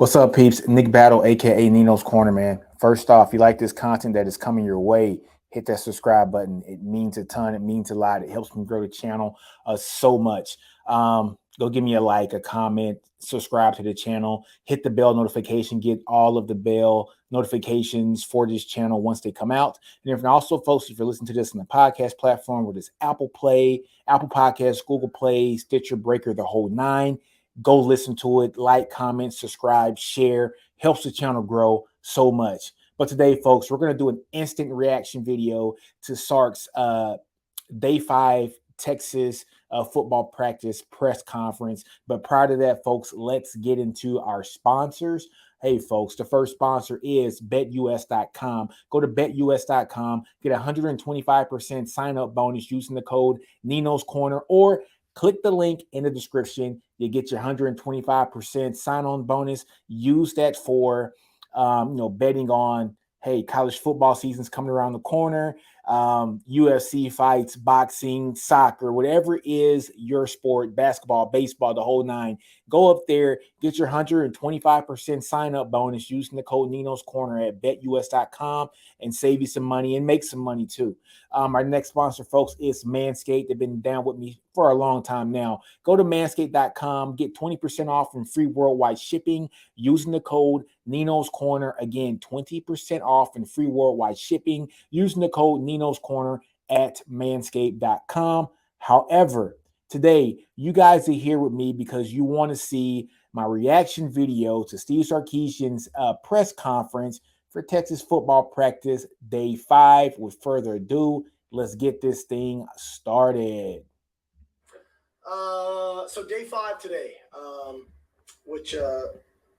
What's up, peeps? Nick Battle, aka Nino's Corner, man. First off, if you like this content that is coming your way, hit that subscribe button. It means a ton. It means a lot. It helps me grow the channel so much. Go give me a like, a comment, subscribe to the channel, hit the bell notification, get all of the bell notifications for this channel once they come out. And if also, folks, if you're listening to this on the podcast platform, whether it's Apple Play, Apple Podcasts, Google Play, Stitcher, Breaker, the whole nine, go listen to it, like, comment, subscribe, share. Helps the channel grow so much. But today, folks, we're going to do an instant reaction video to Sark's Day 5 Texas football practice press conference. But prior to that, folks, let's get into our sponsors. Hey, folks, the first sponsor is betus.com. Go to betus.com, get 125% sign-up bonus using the code NinosCorner, or click the link in the description. You get your 125% sign-on bonus. Use that for, betting on, hey, college football season's coming around the corner, UFC fights, boxing, soccer, whatever is your sport, basketball, baseball, the whole nine. Go up there, get your 125% sign-up bonus using the code NinosCorner at betus.com and save you some money and make some money too. Our next sponsor, folks, is Manscaped. They've been down with me for a long time now. Go to manscaped.com, get 20% off and free worldwide shipping using the code NinosCorner. Again, 20% off and free worldwide shipping using the code NinosCorner at manscaped.com. However, today, you guys are here with me because you want to see my reaction video to Steve Sarkisian's press conference for Texas football practice day 5. With further ado, let's get this thing started. So day 5 today, which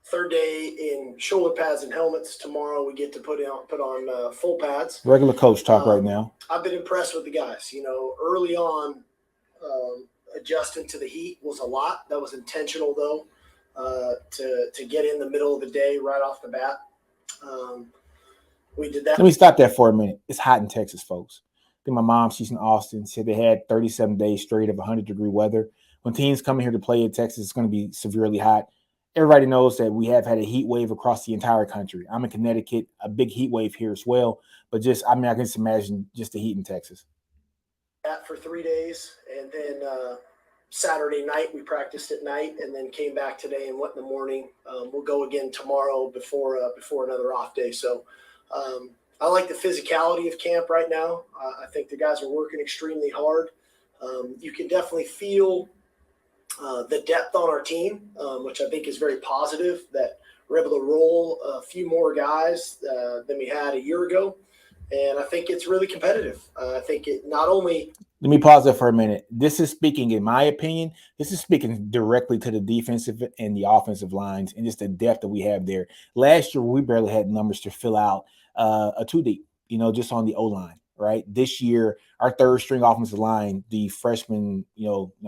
third day in shoulder pads and helmets. Tomorrow we get to put on full pads. Regular coach talk right now. I've been impressed with the guys. Early on, adjusting to the heat was a lot. That was intentional though, to get in the middle of the day right off the bat. We did that. Let me stop that for a minute. It's hot in Texas, folks. I think my mom, she's in Austin, said they had 37 days straight of 100-degree weather. When teams come here to play in Texas, it's going to be severely hot. Everybody knows that we have had a heat wave across the entire country. I'm in Connecticut, a big heat wave here as well. But I can just imagine just the heat in Texas. That for 3 days, and then Saturday night we practiced at night, and then came back today and went in the morning. We'll go again tomorrow before another off day. So I like the physicality of camp right now. I think the guys are working extremely hard. You can definitely feel the depth on our team, which I think is very positive, that we're able to roll a few more guys than we had a year ago. And I think it's really competitive. I think it not only... Let me pause there for a minute. This is speaking, in my opinion, this is speaking directly to the defensive and the offensive lines and just the depth that we have there. Last year, we barely had numbers to fill out a 2-deep, just on the O-line, right? This year, our third-string offensive line, the freshman,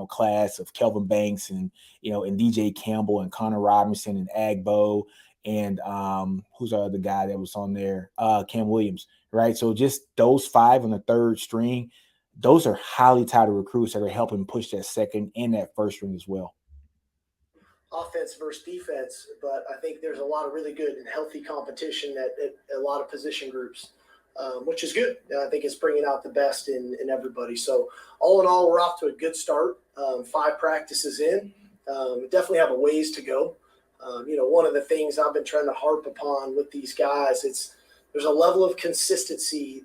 class of Kelvin Banks and DJ Campbell and Connor Robinson and Agbo and who's the other guy that was on there? Cam Williams, right? So just those 5 on the third string, those are highly touted recruits that are helping push that second and that first string as well. Offense versus defense, but I think there's a lot of really good and healthy competition at a lot of position groups, which is good. I think it's bringing out the best in everybody. So all in all, we're off to a good start. 5 practices in. We definitely have a ways to go. One of the things I've been trying to harp upon with these guys, there's a level of consistency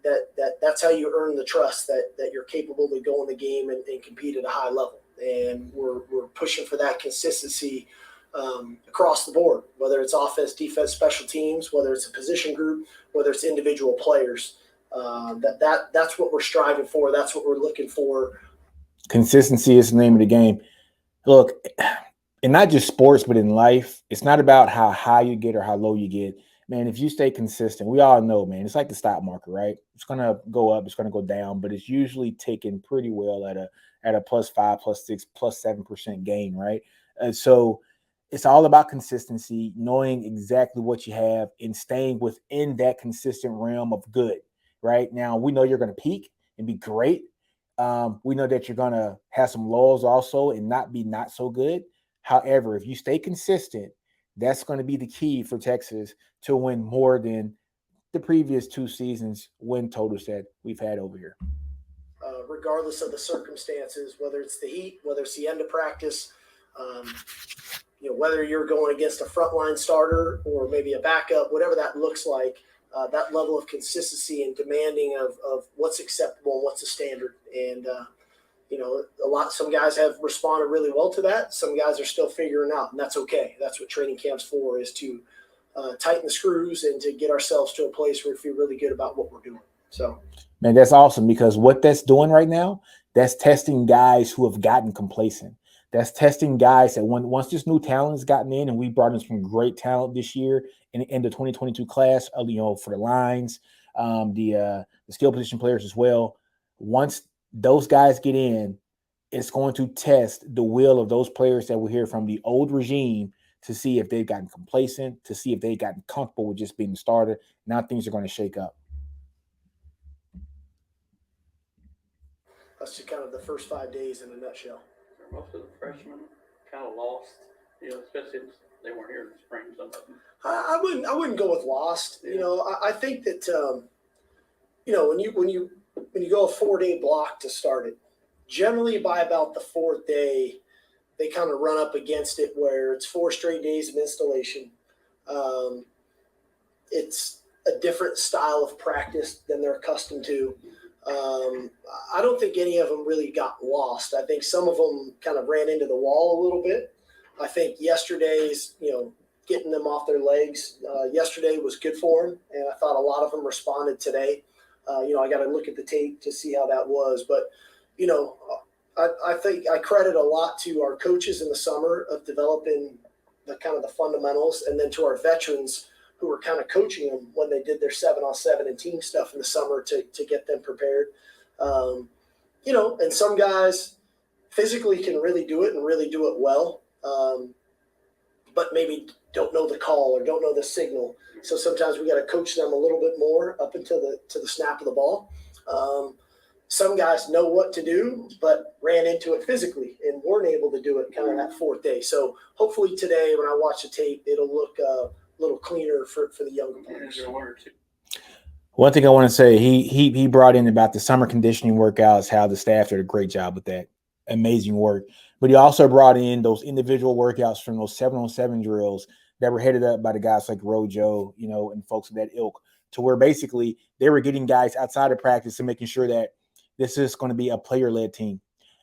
that's how you earn the trust that you're capable to go in the game and compete at a high level. And we're pushing for that consistency across the board, whether it's offense, defense, special teams, whether it's a position group, whether it's individual players. That's what we're striving for. That's what we're looking for. Consistency is the name of the game. Look, and not just sports, but in life, it's not about how high you get or how low you get. Man, if you stay consistent, we all know, man, it's like the stock market, right? It's going to go up, it's going to go down, but it's usually ticking pretty well at a +5, +6, +7% gain, right? So it's all about consistency, knowing exactly what you have and staying within that consistent realm of good, right? Now, we know you're going to peak and be great. We know that you're going to have some lulls also and not be not so good. However, if you stay consistent, That's going to be the key for Texas to win more than the previous 2 seasons win totals that we've had over here. Regardless of the circumstances, whether it's the heat, whether it's the end of practice, whether you're going against a frontline starter or maybe a backup, whatever that looks like, that level of consistency and demanding of what's acceptable and what's the standard. And, some guys have responded really well to that. Some guys are still figuring out, and that's okay. That's what training camp's for, is to tighten the screws and to get ourselves to a place where we feel really good about what we're doing. So, man, that's awesome, because what that's doing right now, that's testing guys who have gotten complacent. That's testing guys that once this new talent has gotten in, and we brought in some great talent this year in the 2022 class, for the lines, the skill position players as well. Once those guys get in, it's going to test the will of those players that were here from the old regime to see if they've gotten complacent, to see if they've gotten comfortable with just being the starter. Now things are going to shake up. That's just kind of the first 5 days in a nutshell. Most of the freshmen kind of lost, especially since they weren't here in the spring. Some of them. I wouldn't go with lost. Yeah. I think that when you go a 4-day block to start it, generally by about the 4th day, they kind of run up against it where it's 4 straight days of installation. It's a different style of practice than they're accustomed to. I don't think any of them really got lost. I think some of them kind of ran into the wall a little bit. I think yesterday's, getting them off their legs yesterday was good for them, and I thought a lot of them responded today. I got to look at the tape to see how that was, but I think I credit a lot to our coaches in the summer of developing the kind of the fundamentals, and then to our veterans who were kind of coaching them when they did their 7-on-7 and team stuff in the summer to get them prepared. And some guys physically can really do it and really do it well, but maybe don't know the call or don't know the signal. So sometimes we got to coach them a little bit more up until the snap of the ball. Some guys know what to do, but ran into it physically and weren't able to do it kind of that 4th day. So hopefully today, when I watch the tape, it'll look a little cleaner for the younger players. One thing I want to say, he brought in about the summer conditioning workouts, how the staff did a great job with that. Amazing work. But he also brought in those individual workouts from those 7-on-7 drills that were headed up by the guys like Rojo, and folks of that ilk, to where basically they were getting guys outside of practice and making sure that this is going to be a player-led team.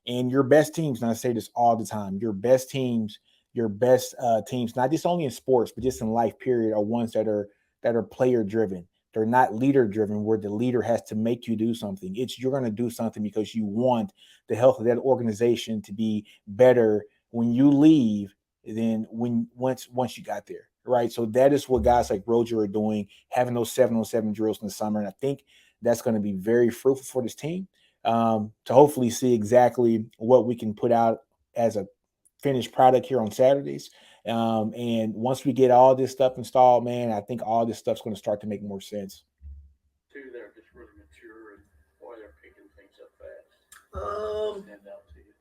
And your best teams, and I say this all the time, your best teams, not just only in sports, but just in life, period, are ones that are player-driven. They're not leader-driven, where the leader has to make you do something. You're going to do something because you want the health of that organization to be better when you leave than once you got there, right? So that is what guys like Roger are doing, having those 7-on-7 drills in the summer, and I think that's going to be very fruitful for this team to hopefully see exactly what we can put out as a finished product here on Saturdays. And once we get all this stuff installed, man, I think all this stuff's going to start to make more sense. They're just really mature, and boy, they're picking things up fast. Stand out to you.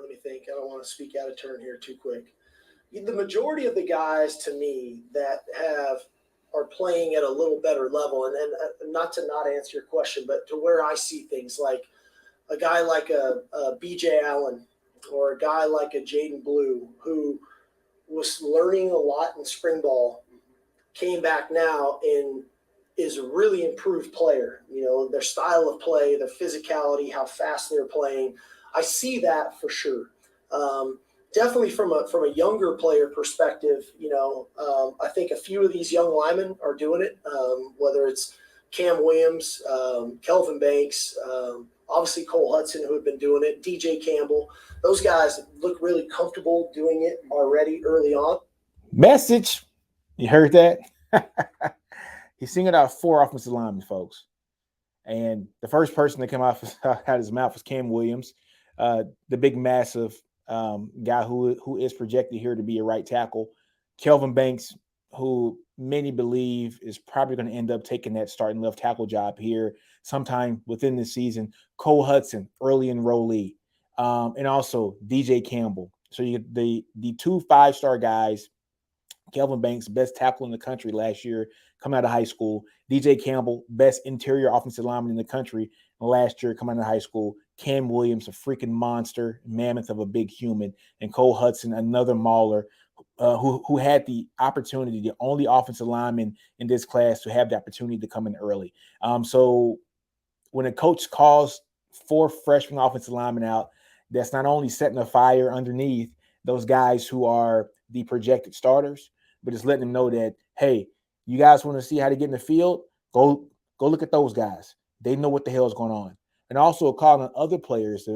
Let me think. I don't want to speak out of turn here too quick. The majority of the guys, to me, that are playing at a little better level, and not to not answer your question, but to where I see things, like a guy like a BJ Allen or a guy like a Jaden Blue, who was learning a lot in spring ball, came back now and is a really improved player. Their style of play, their physicality, how fast they're playing. I see that for sure. Definitely from a younger player perspective, I think a few of these young linemen are doing it, whether it's Cam Williams, Kelvin Banks, obviously Cole Hudson, who had been doing it, DJ Campbell. Those guys look really comfortable doing it already early on. Message. You heard that? He's singled out 4 offensive linemen, folks. And the first person that came out of his mouth was Cam Williams, the big, massive guy who is projected here to be a right tackle. Kelvin Banks, who many believe is probably going to end up taking that starting left tackle job here sometime within the season. Cole Hudson, early enrollee, and also DJ Campbell. So you get the 2 5-star guys Kelvin Banks, best tackle in the country last year, coming out of high school. DJ Campbell, best interior offensive lineman in the country last year, coming out of high school. Cam Williams, a freaking monster, mammoth of a big human. And Cole Hudson, another mauler, who had the opportunity, the only offensive lineman in this class to have the opportunity to come in early. So when a coach calls 4 freshman offensive linemen out, that's not only setting a fire underneath those guys who are the projected starters, but it's letting them know that, hey, you guys want to see how to get in the field? Go look at those guys. They know what the hell is going on. And also calling on other players,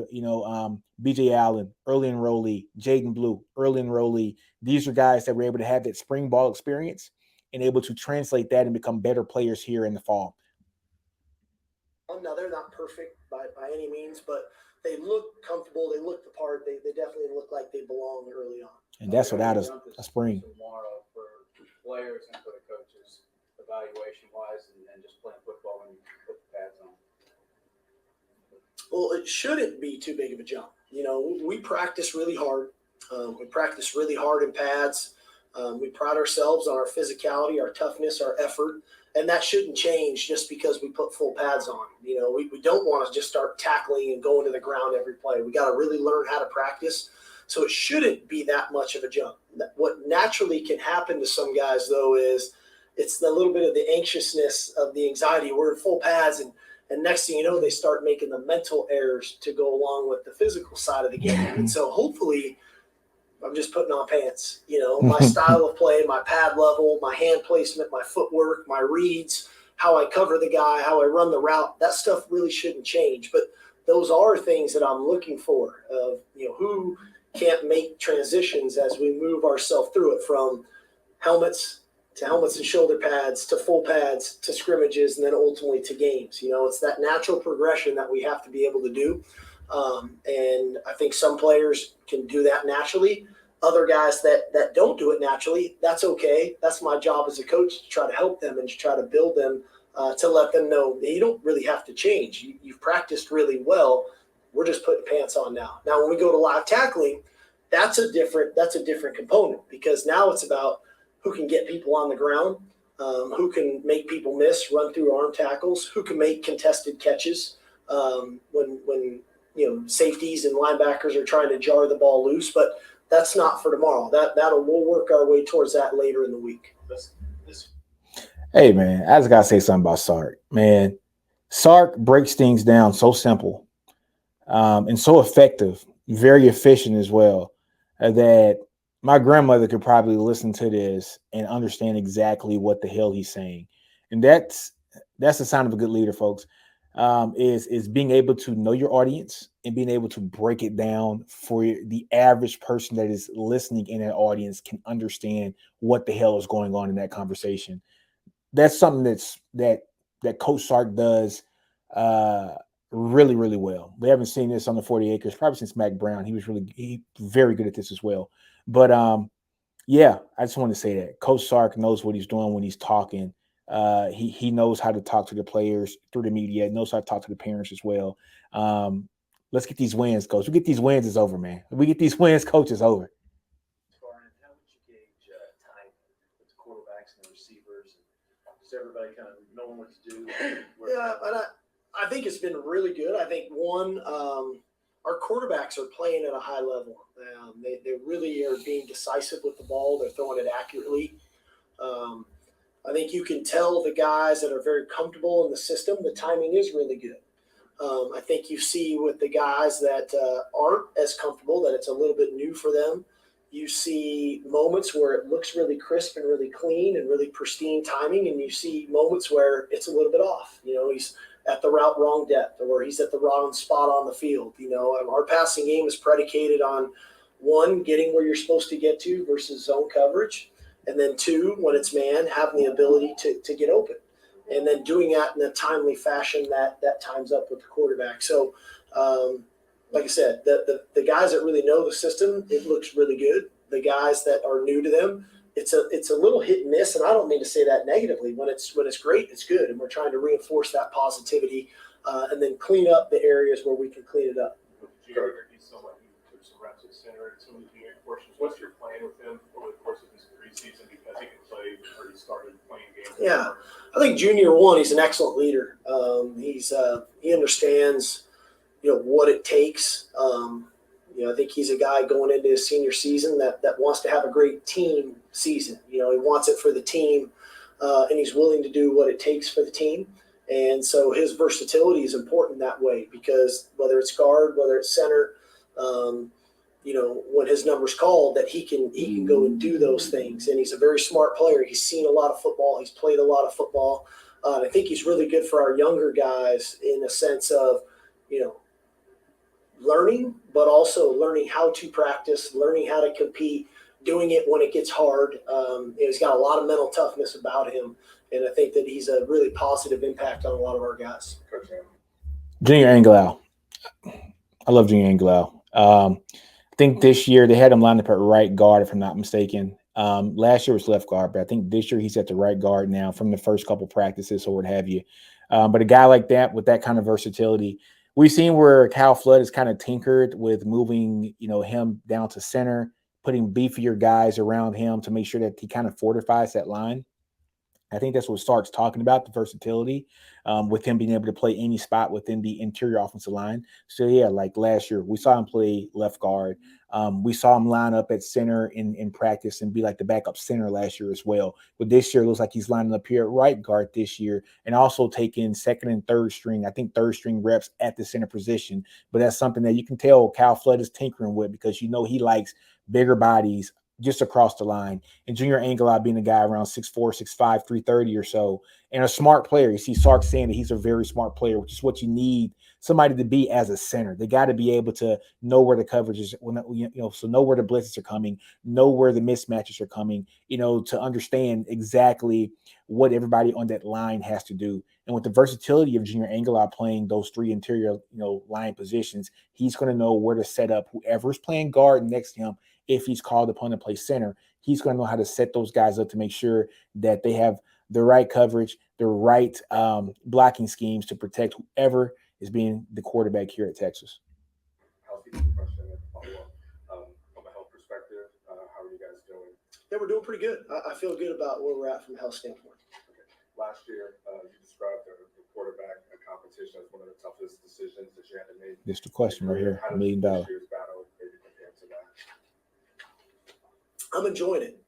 B.J. Allen, early enrollee, Jaden Blue, early enrollee. These are guys that were able to have that spring ball experience and able to translate that and become better players here in the fall. Now, they're not perfect by any means, but they look comfortable. They look the part. They definitely look like they belong early on. And that's without a spring. Tomorrow for players and for the coaches, evaluation-wise, and just playing football when you put the pads on. Well, it shouldn't be too big of a jump. We practice really hard. We practice really hard in pads. We pride ourselves on our physicality, our toughness, our effort. And that shouldn't change just because we put full pads on. We don't want to just start tackling and going to the ground every play. We got to really learn how to practice. So it shouldn't be that much of a jump. What naturally can happen to some guys, though, is it's a little bit of the anxiousness of the anxiety. We're in full pads, and next thing you know, they start making the mental errors to go along with the physical side of the game. And so hopefully I'm just putting on pants. My style of play, my pad level, my hand placement, my footwork, my reads, how I cover the guy, how I run the route, that stuff really shouldn't change. But those are things that I'm looking for of, who can't make transitions as we move ourselves through it from helmets and shoulder pads to full pads to scrimmages and then ultimately to games. It's that natural progression that we have to be able to do. And I think some players can do that naturally. Other guys that don't do it naturally, that's okay. That's my job as a coach, to try to help them and to try to build them, to let them know that you don't really have to change. You've practiced really well. We're just putting pants on now. Now, when we go to live tackling, that's a different component, because now it's about who can get people on the ground, who can make people miss, run through arm tackles, who can make contested catches when safeties and linebackers are trying to jar the ball loose. But that's not for tomorrow. We'll work our way towards that later in the week. Hey, man, I just got to say something about Sark. Man, Sark breaks things down so simple and so effective, very efficient as well, that my grandmother could probably listen to this and understand exactly what the hell he's saying. And that's the sign of a good leader, folks, is being able to know your audience and being able to break it down for the average person that is listening in that audience can understand what the hell is going on in that conversation. That's something that Coach Sark does really, really well. We haven't seen this on the 40 acres probably since Mac Brown. He was very good at this as well. But yeah, I just want to say that Coach Sark knows what he's doing when he's talking. He knows how to talk to the players through the media. He knows how to talk to the parents as well. Let's get these wins, Coach. We get these wins, it's over, man. We get these wins, Coach, it's over. How would you gauge time with the quarterbacks and the receivers? Does everybody kind of know what to do? Yeah, but I think it's been really good. I think our quarterbacks are playing at a high level. They really are being decisive with the ball. They're throwing it accurately. I think you can tell the guys that are very comfortable in the system, the timing is really good. I think you see with the guys that aren't as comfortable that it's a little bit new for them. You see moments where it looks really crisp and really clean and really pristine timing, and you see moments where it's a little bit off. He's at the route wrong depth, or he's at the wrong spot on the field. Our passing game is predicated on, one, getting where you're supposed to get to versus zone coverage, and then two, when it's man, having the ability to get open, and then doing that in a timely fashion that times up with the quarterback. So, like I said, the guys that really know the system, it looks really good. The guys that are new to them, it's a little hit and miss, and I don't mean to say that negatively. When it's great, it's good, and we're trying to reinforce that positivity and then clean up the areas where we can clean it up. You took some reps at center and some of the junior portions. What's your plan with them over the course in this preseason because he can play or he started playing games? Yeah, I think junior one, he's an excellent leader. He understands, what it takes. I think he's a guy going into his senior season that wants to have a great team season. He wants it for the team, and he's willing to do what it takes for the team. And so his versatility is important that way because whether it's guard, whether it's center, when his number's called, that he can go and do those things. And he's a very smart player. He's seen a lot of football. He's played a lot of football. And I think he's really good for our younger guys in a sense of, learning, but also learning how to practice, learning how to compete, doing it when it gets hard. He's got a lot of mental toughness about him. And I think that he's a really positive impact on a lot of our guys. Junior Angelo. I love Junior Angelo. I think this year they had him lined up at right guard, if I'm not mistaken. Last year was left guard, but I think this year he's at the right guard now from the first couple practices or what have you. But a guy like that with that kind of versatility, we've seen where Kyle Flood has kind of tinkered with moving, him down to center, putting beefier guys around him to make sure that he kind of fortifies that line. I think that's what Sark's talking about, the versatility with him being able to play any spot within the interior offensive line. So, yeah, like last year, we saw him play left guard. We saw him line up at center in practice and be like the backup center last year as well. But this year, it looks like he's lining up here at right guard this year and also taking second and third string reps at the center position. But that's something that you can tell Kyle Flood is tinkering with because he likes bigger bodies just across the line. And Junior Angelo being a guy around 6'4", 6'5", 330 or so, and a smart player. You see Sark saying that he's a very smart player, which is what you need somebody to be as a center. They got to be able to know where the coverage is, so know where the blitzes are coming, know where the mismatches are coming, to understand exactly what everybody on that line has to do. And with the versatility of Junior Angelo playing those three interior, line positions, he's going to know where to set up whoever's playing guard next to him. If he's called upon to play center, he's going to know how to set those guys up to make sure that they have the right coverage, the right blocking schemes to protect whoever is being the quarterback here at Texas. Housekeeping question and follow-up. From a health perspective, how are you guys doing? Yeah, we're doing pretty good. I feel good about where we're at from a health standpoint. Okay. Last year, you described the quarterback competition as one of the toughest decisions that you had to make. This is the question right here, $1 million. This year's battle maybe compared to that? I'm enjoying it.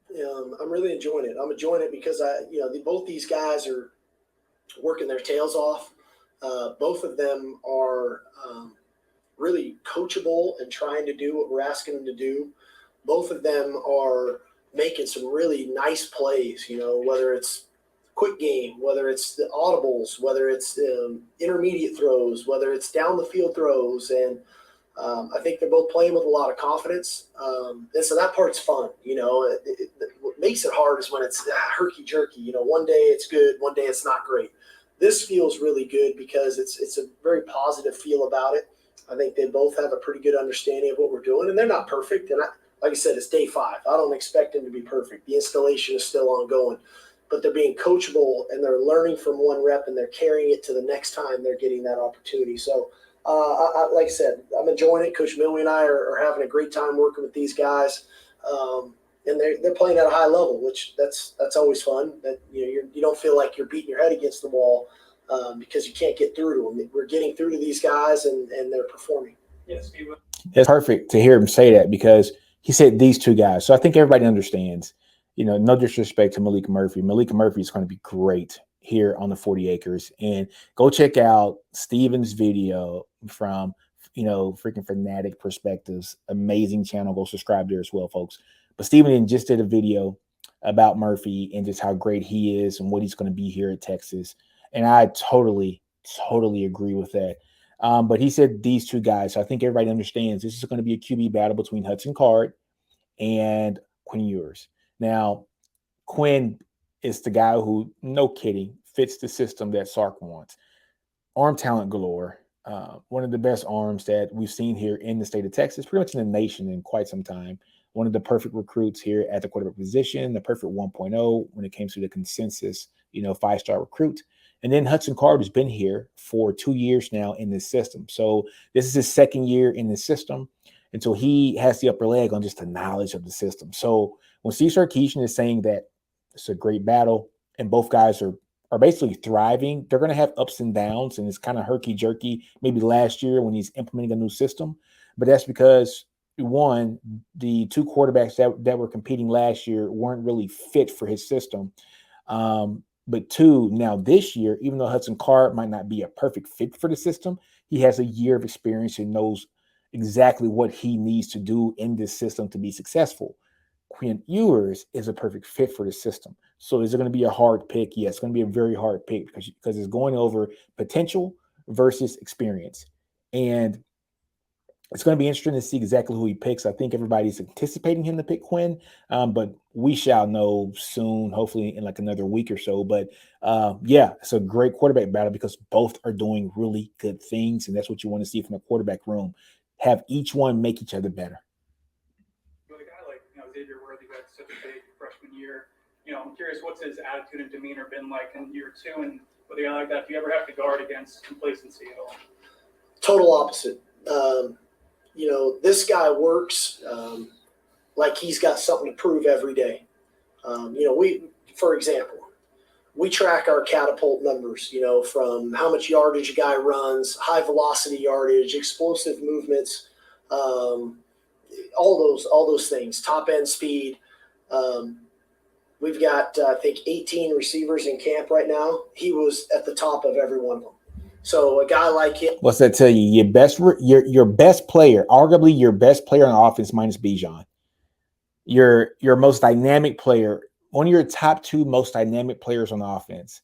I'm really enjoying it. I'm enjoying it because both these guys are working their tails off. Both of them are really coachable and trying to do what we're asking them to do. Both of them are making some really nice plays, whether it's quick game, whether it's the audibles, whether it's intermediate throws, whether it's down the field throws. And I think they're both playing with a lot of confidence. And so that part's fun. What makes it hard is when it's herky-jerky. One day it's good, one day it's not great. This feels really good because it's a very positive feel about it. I think they both have a pretty good understanding of what we're doing, and they're not perfect. And like I said, it's day 5. I don't expect them to be perfect. The installation is still ongoing. But they're being coachable, and they're learning from one rep, and they're carrying it to the next time they're getting that opportunity. So, like I said, I'm enjoying it. Coach Millie and I are having a great time working with these guys, and they're playing at a high level, which that's always fun. That you don't feel like you're beating your head against the wall because you can't get through to them. We're getting through to these guys, and they're performing. Yes, Steve. It's perfect to hear him say that because he said these two guys. So I think everybody understands. No disrespect to Malik Murphy. Malik Murphy is going to be great here on the 40 acres. And go check out Steven's video from, freaking Fanatic Perspectives. Amazing channel. Go subscribe there as well, folks. But Steven just did a video about Murphy and just how great he is and what he's going to be here at Texas. And I totally agree with that. But he said these two guys. So I think everybody understands this is going to be a QB battle between Hudson Card and Quinn Ewers. Now, Quinn is the guy who, no kidding, fits the system that Sark wants. Arm talent galore. One of the best arms that we've seen here in the state of Texas, pretty much in the nation in quite some time. One of the perfect recruits here at the quarterback position, the perfect 1.0 when it came to the consensus, 5-star recruit. And then Hudson Card has been here for 2 years now in this system. So this is his second year in the system. And so he has the upper leg on just the knowledge of the system. So when Steve Sarkisian is saying that it's a great battle and both guys are basically thriving, they're going to have ups and downs, and it's kind of herky-jerky maybe last year when he's implementing a new system. But that's because, one, the two quarterbacks that were competing last year weren't really fit for his system. But two, now this year, even though Hudson Card might not be a perfect fit for the system, he has a year of experience and knows exactly what he needs to do in this system to be successful. Quinn Ewers is a perfect fit for the system. So is it going to be a hard pick? Yes, it's going to be a very hard pick because it's going over potential versus experience. And it's going to be interesting to see exactly who he picks. I think everybody's anticipating him to pick Quinn, but we shall know soon, hopefully in like another week or so. But yeah, it's a great quarterback battle because both are doing really good things, and that's what you want to see from the quarterback room. Have each one make each other better. With a guy like Xavier Worthy, who had such a big freshman year, I'm curious, what's his attitude and demeanor been like in year two? And with a guy like that, do you ever have to guard against complacency at all? Total opposite. This guy works like he's got something to prove every day. For example, we track our catapult numbers, from how much yardage a guy runs, high velocity yardage, explosive movements, all those things, top end speed. We've got, I think, 18 receivers in camp right now. He was at the top of every one of them. So a guy like him. What's that tell you? Your best player, arguably your best player on offense minus Bijan. Your most dynamic player, one of your top two most dynamic players on offense.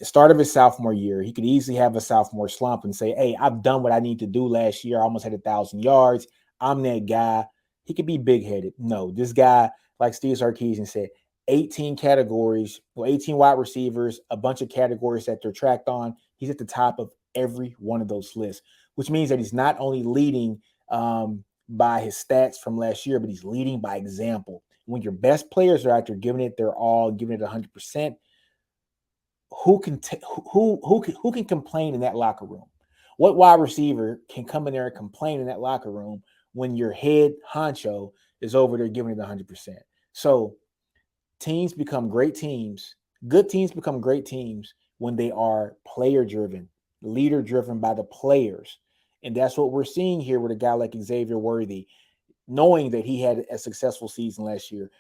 Start of his sophomore year, he could easily have a sophomore slump and say, hey, I've done what I need to do last year. I almost had 1,000 yards. I'm that guy. He could be big-headed. No, this guy, like Steve Sarkisian said, 18 categories, 18 wide receivers, a bunch of categories that they're tracked on. He's at the top of every one of those lists, which means that he's not only leading by his stats from last year, but he's leading by example. When your best players are out there giving it their all, giving it 100%, who can complain in that locker room? What wide receiver can come in there and complain in that locker room when your head honcho is over there giving it 100%? So teams become great teams. Good teams become great teams when they are player-driven, leader-driven by the players. And that's what we're seeing here with a guy like Xavier Worthy, knowing that he had a successful season last year,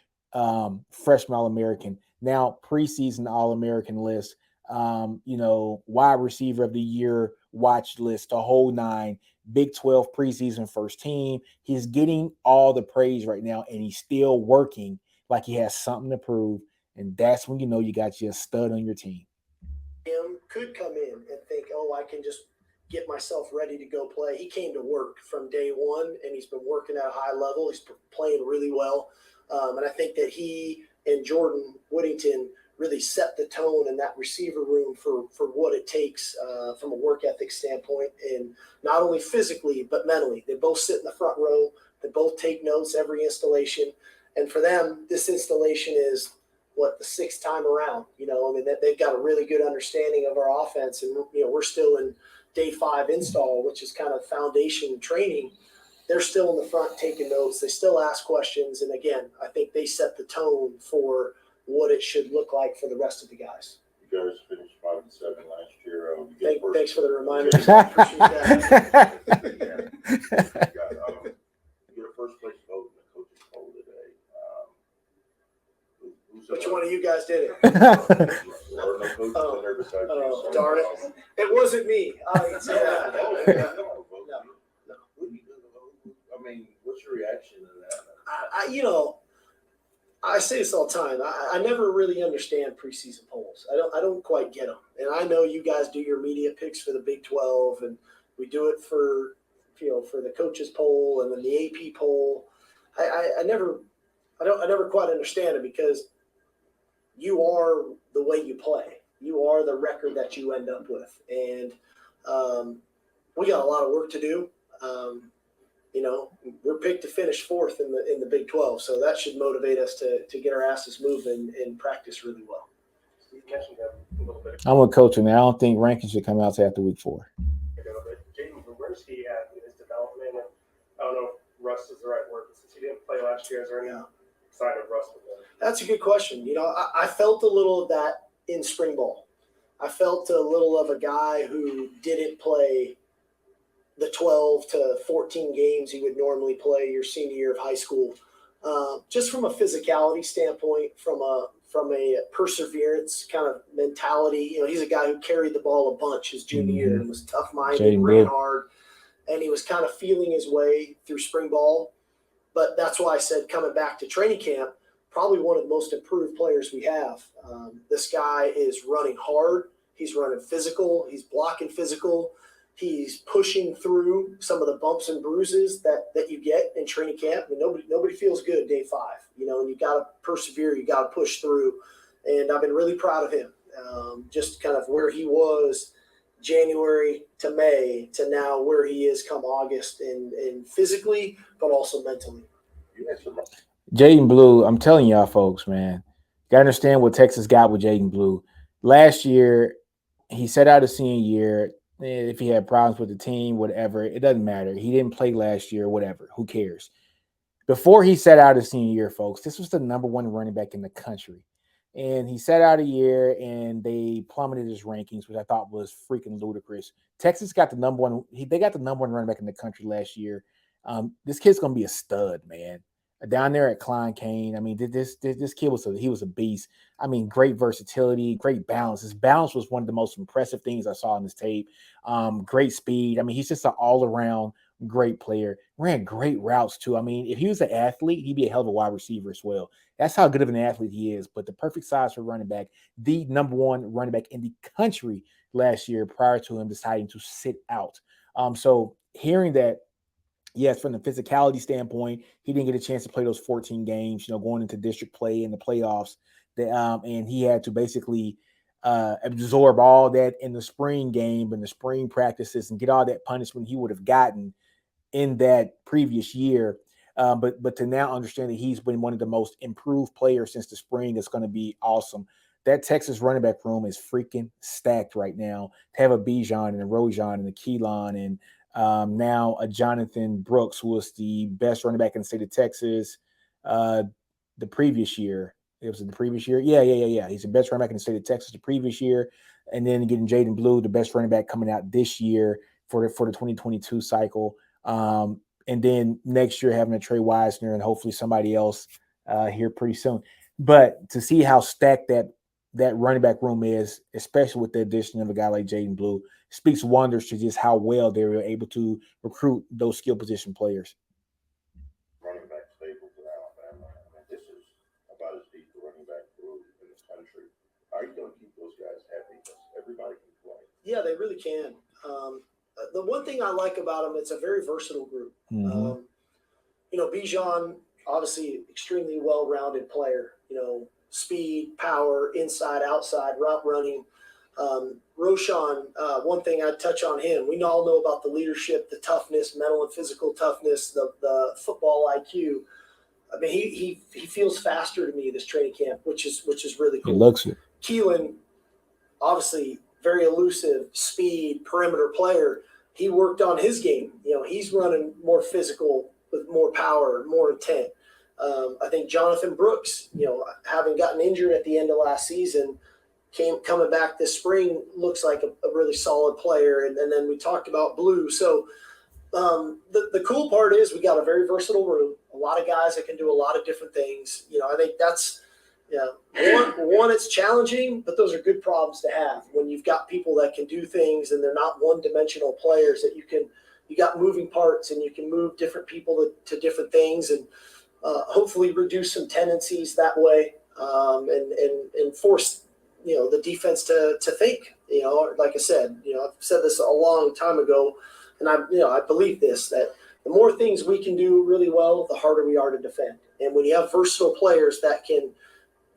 freshman All-American, now preseason All-American list, wide receiver of the year watch list, the whole nine, Big 12 preseason first team. He's getting all the praise right now, and he's still working like he has something to prove. And that's when you know you got you a stud on your team. Him could come in and think, oh, I can just get myself ready to go play. He came to work from day one, and he's been working at a high level. He's playing really well. And I think that he and Jordan Whittington really set the tone in that receiver room for what it takes from a work ethic standpoint, and not only physically but mentally. They both sit in the front row. They both take notes every installation. And for them, this installation is the sixth time around. They've got a really good understanding of our offense, and we're still in day 5 install, which is kind of foundation training. They're still in the front taking notes. They still ask questions, and again, I think they set the tone for what it should look like for the rest of the guys. You guys finished 5-7 last year. Thanks for the reminder. I appreciate that. You get a first place vote in the coaches poll today. Which one of you guys did it? There are no coaches in there besides you. Darn it. It wasn't me. I can say that. No. I mean, what's your reaction to that? I say this all the time. I never really understand preseason polls. I don't quite get them. And I know you guys do your media picks for the Big 12, and we do it for the coaches poll and then the AP poll. I never quite understand it, because you are the way you play. You are the record that you end up with. And we got a lot of work to do. We're picked to finish 4th in the Big 12, so that should motivate us to get our asses moving and practice really well. You mentioned that a little bit. I'm a coach, and I don't think rankings should come out after week 4. Jaden, where's he at in his development? And I don't know rust is the right word. Since he didn't play last year, is there any sign of rust with him? That's a good question. I felt a little of that in spring ball. I felt a little of a guy who didn't play the 12 to 14 games you would normally play your senior year of high school. Just from a physicality standpoint, from a perseverance kind of mentality. He's a guy who carried the ball a bunch his junior year and was tough-minded, ran hard, and he was kind of feeling his way through spring ball. But that's why I said coming back to training camp, probably one of the most improved players we have. This guy is running hard. He's running physical. He's blocking physical. He's pushing through some of the bumps and bruises that you get in training camp. I mean, nobody feels good day 5, and you got to persevere. You got to push through. And I've been really proud of him. Just kind of where he was January to May to now where he is come August and physically, but also mentally. Jaden Blue, I'm telling y'all folks, man, you got to understand what Texas got with Jaden Blue. Last year, he set out his senior year. If he had problems with the team, whatever, it doesn't matter. He didn't play last year, whatever. Who cares? Before he set out his senior year, folks, this was the number 1 running back in the country. And he set out a year, and they plummeted his rankings, which I thought was freaking ludicrous. Texas got the number 1. They got the number 1 running back in the country last year. This kid's going to be a stud, man. Down there at Klein Kane, I mean, this kid was a beast. I mean, great versatility, great balance. His balance was one of the most impressive things I saw on this tape. Great speed. I mean, he's just an all-around great player. Ran great routes, too. I mean, if he was an athlete, he'd be a hell of a wide receiver as well. That's how good of an athlete he is. But the perfect size for running back, the number 1 running back in the country last year prior to him deciding to sit out. So hearing that, yes, from the physicality standpoint, he didn't get a chance to play those 14 games, going into district play and the playoffs. And he had to basically absorb all that in the spring game and the spring practices and get all that punishment he would have gotten in that previous year. But to now understand that he's been one of the most improved players since the spring is going to be awesome. That Texas running back room is freaking stacked right now. To have a Bijan and a Rojan and a Keelan and now a Jonathan Brooks, who was the best running back in the state of Texas the previous year. It was the previous year. Yeah. He's the best running back in the state of Texas the previous year. And then getting Jaden Blue, the best running back coming out this year for the 2022 cycle. And then next year having a Trey Wisner and hopefully somebody else here pretty soon. But to see how stacked that running back room is, especially with the addition of a guy like Jaden Blue, speaks wonders to just how well they were able to recruit those skill position players. Running back stable for Alabama. I mean, this is about as deep a running back group in this country. How are you going to keep those guys happy? Because everybody can play. Yeah, they really can. The one thing I like about them, it's a very versatile group. Mm-hmm. Bijan, obviously extremely well-rounded player, speed, power, inside, outside, route running. Roshan, one thing I'd touch on him, we all know about the leadership, the toughness, mental and physical toughness, the football IQ. I mean, he feels faster to me this training camp, which is really cool. He looks it. Keelan, obviously very elusive, speed, perimeter player. He worked on his game. He's running more physical with more power, more intent. I think Jonathan Brooks, having gotten injured at the end of last season, coming back this spring, looks like a really solid player. And then we talked about Blue. So the cool part is we got a very versatile room, a lot of guys that can do a lot of different things. I think that's one, it's challenging, but those are good problems to have when you've got people that can do things and they're not one-dimensional players that you got moving parts and you can move different people to different things and hopefully reduce some tendencies that way and force the defense to think. Like I said, I've said this a long time ago, and I believe this, that the more things we can do really well, the harder we are to defend. And when you have versatile players that can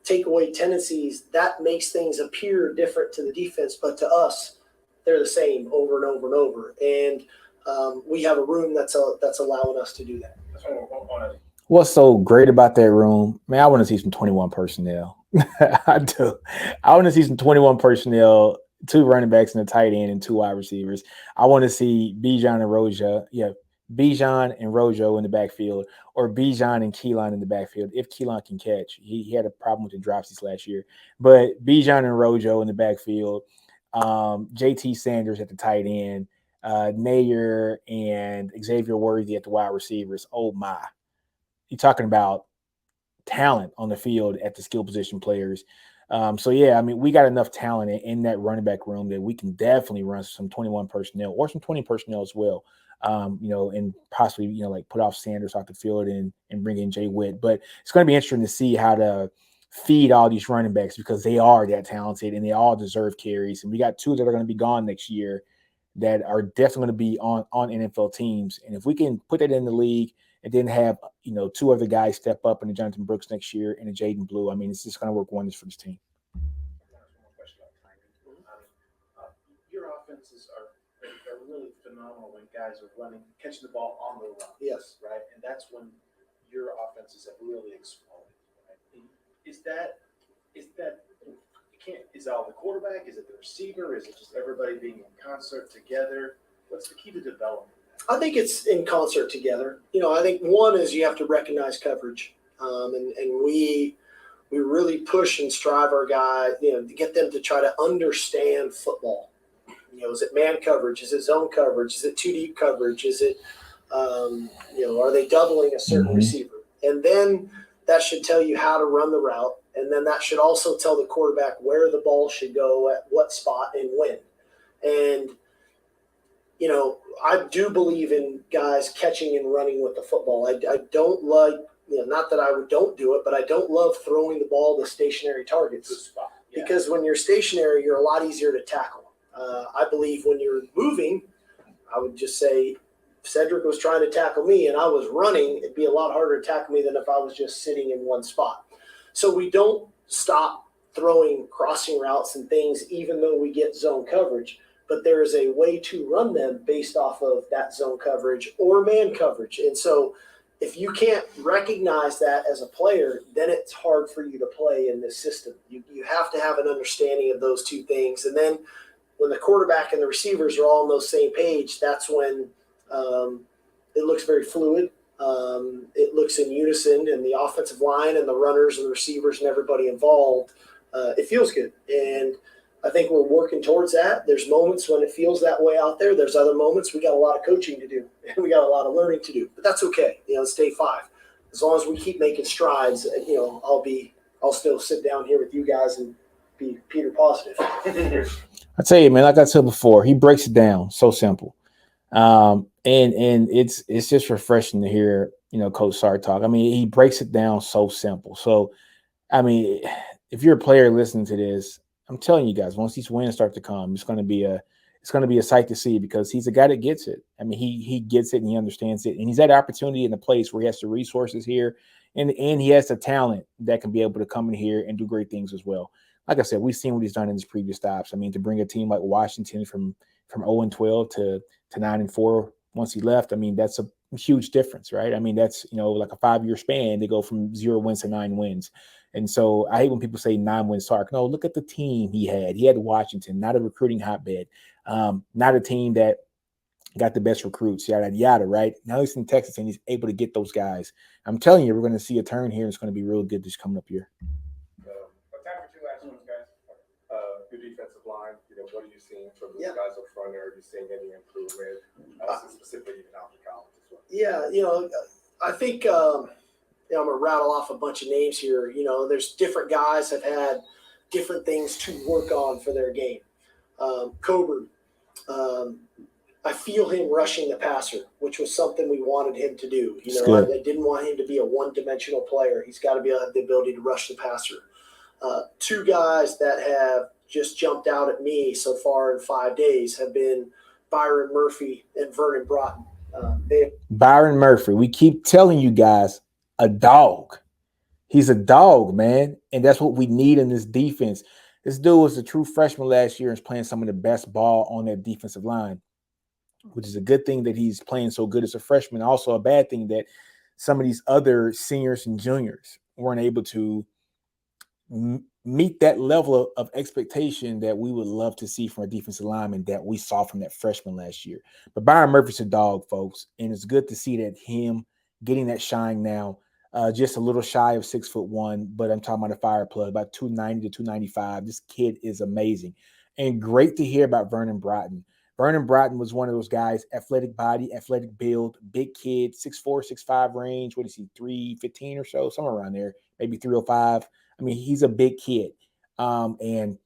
take away tendencies, that makes things appear different to the defense, but to us, they're the same over and over and over. And we have a room that's allowing us to do that. What's so great about that room, man? I want to see some 21 personnel. I do. I want to see some 21 personnel, 2 running backs and a tight end and 2 wide receivers. I want to see Bijan and Roja. Yeah, Bijan and Rojo in the backfield, or Bijan and Keelan in the backfield, if Keelan can catch. He had a problem with the dropsies last year. But Bijan and Rojo in the backfield, JT Sanders at the tight end, Nayer and Xavier Worthy at the wide receivers. Oh, my. You're talking about talent on the field at the skill position players. So, yeah, I mean, we got enough talent in that running back room that we can definitely run some 21 personnel or some 20 personnel as well. And possibly, like put off Sanders off the field and bring in Jay Witt. But it's going to be interesting to see how to feed all these running backs because they are that talented and they all deserve carries. And we got 2 that are going to be gone next year that are definitely going to be on NFL teams. And if we can put that in the league and then have, 2 other guys step up in the Jonathan Brooks next year and the Jaden Blue, I mean, it's just going to work wonders for this team. Your offenses are really phenomenal when guys are catching the ball on the run. Yes. Right? And that's when your offenses have really exploded. Right? Is that all the quarterback? Is it the receiver? Is it just everybody being in concert together? What's the key to development? I think it's in concert together. I think one is you have to recognize coverage, and we really push and strive our guys, to get them to try to understand football. Is it man coverage? Is it zone coverage? Is it 2 deep coverage? Is it, are they doubling a certain receiver? And then that should tell you how to run the route. And then that should also tell the quarterback where the ball should go at what spot and when. And, I do believe in guys catching and running with the football. I don't like, not that I don't do it, but I don't love throwing the ball to stationary targets. Yeah. Because when you're stationary, you're a lot easier to tackle. I believe when you're moving, I would just say Cedric was trying to tackle me and I was running, it'd be a lot harder to tackle me than if I was just sitting in one spot. So we don't stop throwing crossing routes and things, even though we get zone coverage. But there is a way to run them based off of that zone coverage or man coverage. And so if you can't recognize that as a player, then it's hard for you to play in this system. You have to have an understanding of those 2 things. And then when the quarterback and the receivers are all on those same page, that's when it looks very fluid. It looks in unison, and the offensive line and the runners and the receivers and everybody involved, it feels good. And I think we're working towards that. There's moments when it feels that way out there. There's other moments we got a lot of coaching to do, and we got a lot of learning to do. But that's okay. It's day 5. As long as we keep making strides, I'll still sit down here with you guys and be Peter positive. I tell you, man, like I said before, he breaks it down so simple. And it's just refreshing to hear, Coach Sark talk. I mean, he breaks it down so simple. So, I mean, if you're a player listening to this, I'm telling you guys, once these wins start to come, it's going to be a sight to see because he's a guy that gets it. I mean, he gets it and he understands it, and he's at opportunity in a place where he has the resources here, and he has the talent that can be able to come in here and do great things as well. Like I said, we've seen what he's done in his previous stops. I mean, to bring a team like Washington from 0-12 to 9-4 once he left, I mean, that's a huge difference, right? I mean, that's, like a 5-year span. They go from 0 wins to 9 wins. And so I hate when people say 9 wins Sark. No, look at the team he had. He had Washington, not a recruiting hotbed, not a team that got the best recruits, yada, yada, right? Now he's in Texas and he's able to get those guys. I'm telling you, we're going to see a turn here. It's going to be real good this coming up year. Time for 2 last ones, guys. Your defensive line, what are you seeing from these guys up front? Are you seeing any improvement, specifically even out of college as well? Yeah, I think I'm going to rattle off a bunch of names here. There's different guys have had different things to work on for their game. Coburn, I feel him rushing the passer, which was something we wanted him to do. I didn't want him to be a one-dimensional player. He's got to be able to have the ability to rush the passer. 2 guys that have just jumped out at me so far in 5 days have been Byron Murphy and Vernon Broughton. Byron Murphy, we keep telling you guys, a dog. He's a dog, man, and that's what we need in this defense. This dude was a true freshman last year and is playing some of the best ball on that defensive line, which is a good thing that he's playing so good as a freshman. Also a bad thing that some of these other seniors and juniors weren't able to meet that level of expectation that we would love to see from a defensive lineman that we saw from that freshman last year. But Byron Murphy's a dog, folks, and it's good to see that him getting that shine now. Just a little shy of 6'1", but I'm talking about a fire plug, about 290 to 295. This kid is amazing. And great to hear about Vernon Broughton. Vernon Broughton was one of those guys, athletic body, athletic build, big kid, 6'4", 6'5" range. What is he, 315 or so? Somewhere around there, maybe 305. I mean, he's a big kid. And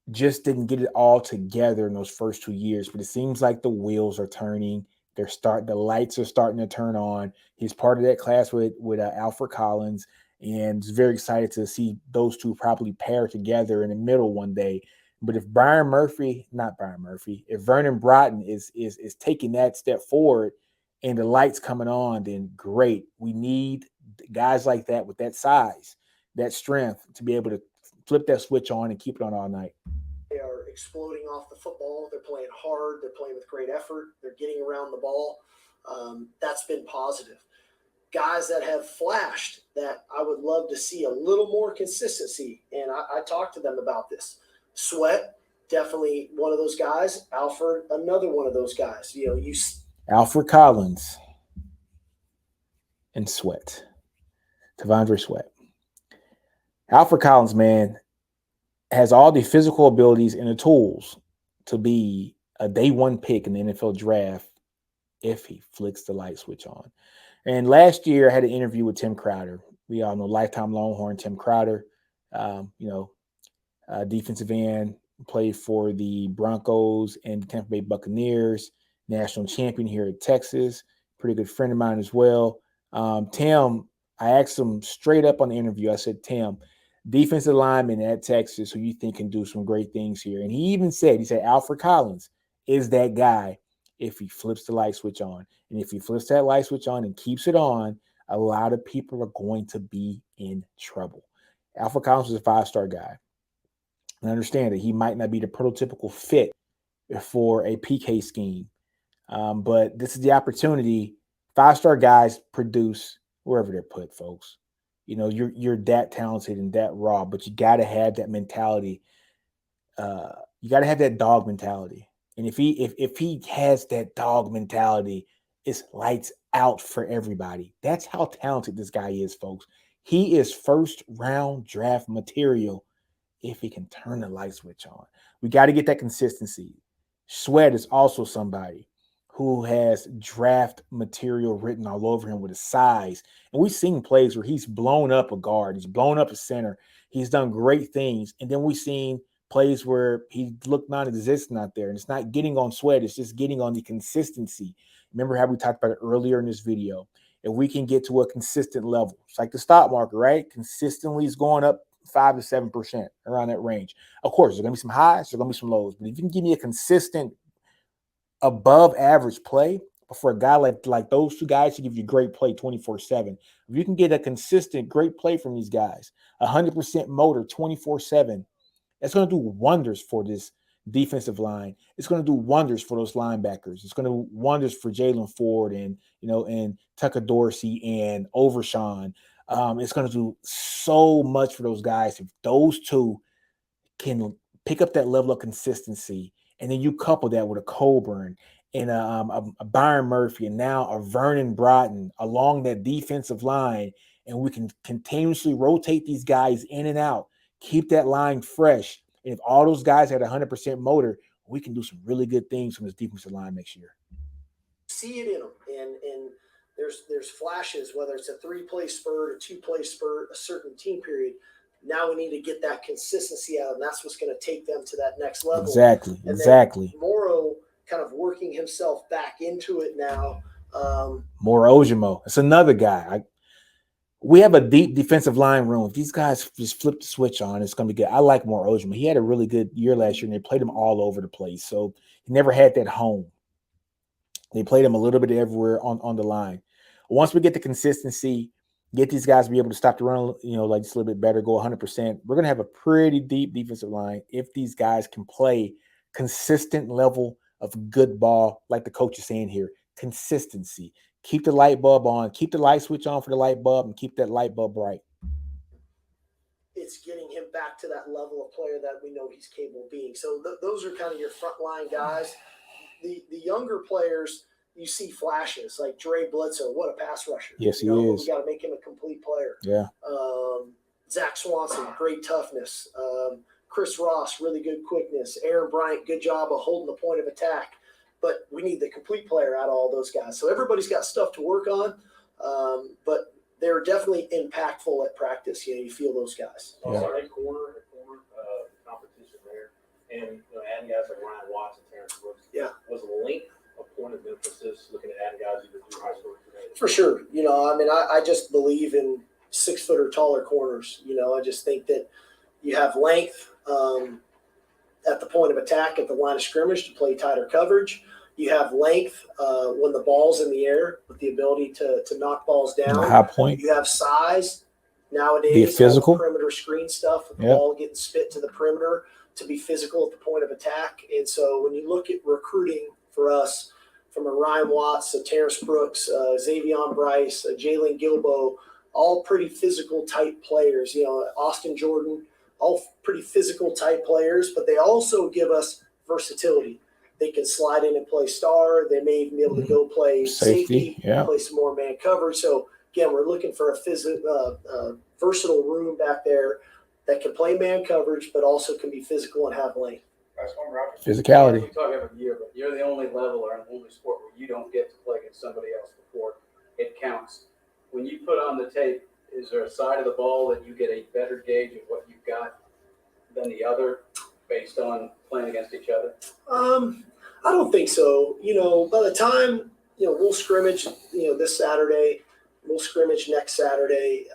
just didn't get it all together in those first 2 years. But it seems like the wheels are turning. The lights are starting to turn on. He's part of that class with Alfred Collins, and it's very excited to see those two probably pair together in the middle one day. But if Vernon Broughton is taking that step forward and the lights coming on, then great. We need guys like that with that size, that strength to be able to flip that switch on and keep it on all night. They are exploding off the football. They're playing hard. They're playing with great effort. They're getting around the ball. That's been positive. Guys that have flashed that I would love to see a little more consistency, and I talked to them about this. Sweat, definitely one of those guys. Alfred, another one of those guys. Alfred Collins and Sweat. Tavondre Sweat. Alfred Collins, man, has all the physical abilities and the tools to be a day one pick in the NFL draft if he flicks the light switch on. And last year I had an interview with Tim Crowder. We all know lifetime Longhorn Tim Crowder, defensive end, played for the Broncos and the Tampa Bay Buccaneers, national champion here at Texas, pretty good friend of mine as well. Tim, I asked him straight up on the interview. I said, Tim, defensive lineman at Texas who you think can do some great things here. And he even said, Alfred Collins is that guy if he flips the light switch on. And if he flips that light switch on and keeps it on, a lot of people are going to be in trouble. Alfred Collins is a 5-star guy. And understand that he might not be the prototypical fit for a PK scheme. But this is the opportunity. 5-star guys produce wherever they're put, folks. You know, you're that talented and that raw, but you got to have that mentality. You got to have that dog mentality. And if he has that dog mentality, it's lights out for everybody. That's how talented this guy is, folks. He is first-round draft material if he can turn the light switch on. We got to get that consistency. Sweat is also somebody who has draft material written all over him with his size. And we've seen plays where he's blown up a guard. He's blown up a center. He's done great things. And then we've seen plays where he looked non-existent out there. And it's not getting on Sweat. It's just getting on the consistency. Remember how we talked about it earlier in this video. If we can get to a consistent level, it's like the stock market, right? Consistently is going up 5 to 7% around that range. Of course, there's going to be some highs, there's going to be some lows. But if you can give me a consistent above average play, for a guy like those two guys to give you great play 24/7, if you can get a consistent great play from these guys, 100% motor 24/7, that's going to do wonders for this defensive line. It's going to do wonders for those linebackers. It's going to do wonders for Jalen Ford and Tucker Dorsey and Overshawn. It's going to do so much for those guys if those two can pick up that level of consistency. And then you couple that with a Coburn and a Byron Murphy and now a Vernon Broughton along that defensive line, and we can continuously rotate these guys in and out, keep that line fresh. And if all those guys had 100% motor, we can do some really good things from this defensive line next year. See it in them, and there's flashes, whether it's a 3-play spurt, a 2-play spurt, a certain team period. Now we need to get that consistency out, and that's what's going to take them to that next level. Exactly. Morrow kind of working himself back into it now. Moro Ojimo, it's another guy. We have a deep defensive line room. If these guys just flip the switch on, it's going to be good. I like Moro Ojimo. He had a really good year last year, and they played him all over the place. So he never had that home. They played him a little bit everywhere on the line. Once we get the consistency, get these guys to be able to stop the run, like just a little bit better, go 100%. We're going to have a pretty deep defensive line if these guys can play consistent level of good ball, like the coach is saying here, consistency. Keep the light bulb on, keep the light switch on for the light bulb, and keep that light bulb bright. It's getting him back to that level of player that we know he's capable of being. So those are kind of your frontline guys. The younger players, you see flashes like Dre Bledsoe. What a pass rusher! Yes, he is. is. We got to make him a complete player. Yeah. Zach Swanson, great toughness. Chris Ross, really good quickness. Aaron Bryant, good job of holding the point of attack. But we need the complete player out of all those guys. So everybody's got stuff to work on, but they're definitely impactful at practice. You feel those guys. Also, at corner, the competition there, and adding guys like Ryan Watts and Terrence Brooks. Yeah. Was length a point of emphasis looking at adding guys either through high school or today? For sure. I just believe in 6 foot or taller corners. I just think that you have length at the point of attack at the line of scrimmage to play tighter coverage. You have length when the ball's in the air with the ability to knock balls down. High point. You have size nowadays. Be physical. Perimeter screen stuff with the ball getting spit to the perimeter to be physical at the point of attack. And so when you look at recruiting for us, from a Ryan Watts, a Terrence Brooks, Xavion Bryce, Jalen Gilbo, all pretty physical type players. Austin Jordan, all pretty physical type players, but they also give us versatility. They can slide in and play star. They may even be able to go play safety play some more man coverage. So again, we're looking for a versatile room back there that can play man coverage, but also can be physical and have length. Physicality. You talk every year, but you're the only level or only sport where you don't get to play against somebody else before it counts. When you put on the tape, is there a side of the ball that you get a better gauge of what you've got than the other based on playing against each other? I don't think so. By the time, we'll scrimmage, this Saturday, we'll scrimmage next Saturday.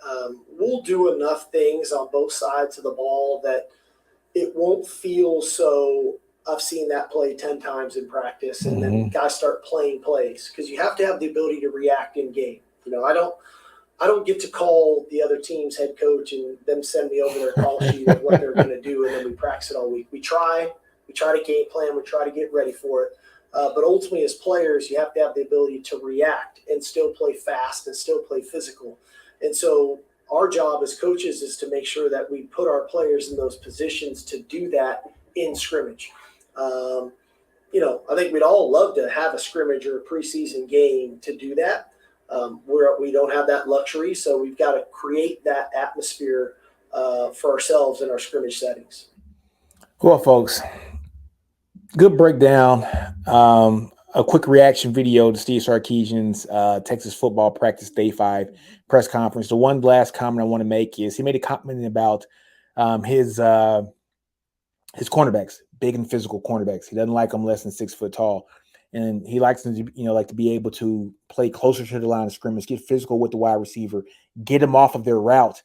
We'll do enough things on both sides of the ball that it won't feel so I've seen that play 10 times in practice, and then guys start playing plays because you have to have the ability to react in game. I don't get to call the other team's head coach and them send me over their call sheet of what they're going to do, and then we practice it all week. We try to game plan, we try to get ready for it. But ultimately, as players, you have to have the ability to react and still play fast and still play physical. And so our job as coaches is to make sure that we put our players in those positions to do that in scrimmage. I think we'd all love to have a scrimmage or a preseason game to do that. We don't have that luxury, so we've got to create that atmosphere for ourselves in our scrimmage settings. Well, folks, good breakdown. A quick reaction video to Steve Sarkisian's Texas football practice day 5 press conference. The one last comment I want to make is he made a comment about his cornerbacks, big and physical cornerbacks. He doesn't like them less than 6 foot tall. And he likes them to, to be able to play closer to the line of scrimmage, get physical with the wide receiver, get them off of their route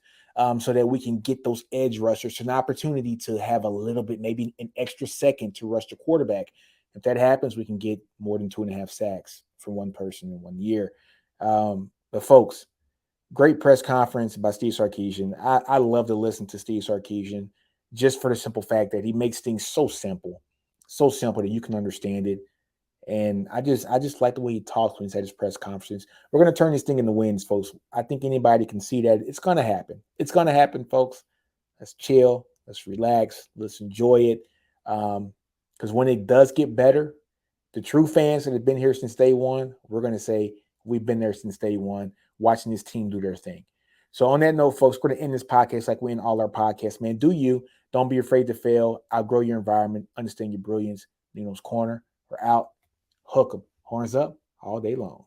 so that we can get those edge rushers. So an opportunity to have a little bit, maybe an extra second to rush the quarterback. If that happens, we can get more than 2.5 sacks from one person in 1 year. But folks, great press conference by Steve Sarkisian. I love to listen to Steve Sarkisian just for the simple fact that he makes things so simple that you can understand it. And I just like the way he talks when he's at his press conferences. We're going to turn this thing into wins, folks. I think anybody can see that. It's going to happen. It's going to happen, folks. Let's chill. Let's relax. Let's enjoy it. Because when it does get better, the true fans that have been here since day one, we're going to say we've been there since day one, watching this team do their thing. So on that note, folks, we're going to end this podcast like we end all our podcasts, man. Do you. Don't be afraid to fail. Outgrow your environment. Understand your brilliance. NinosCorner. We're out. Hook 'em. Horns up all day long.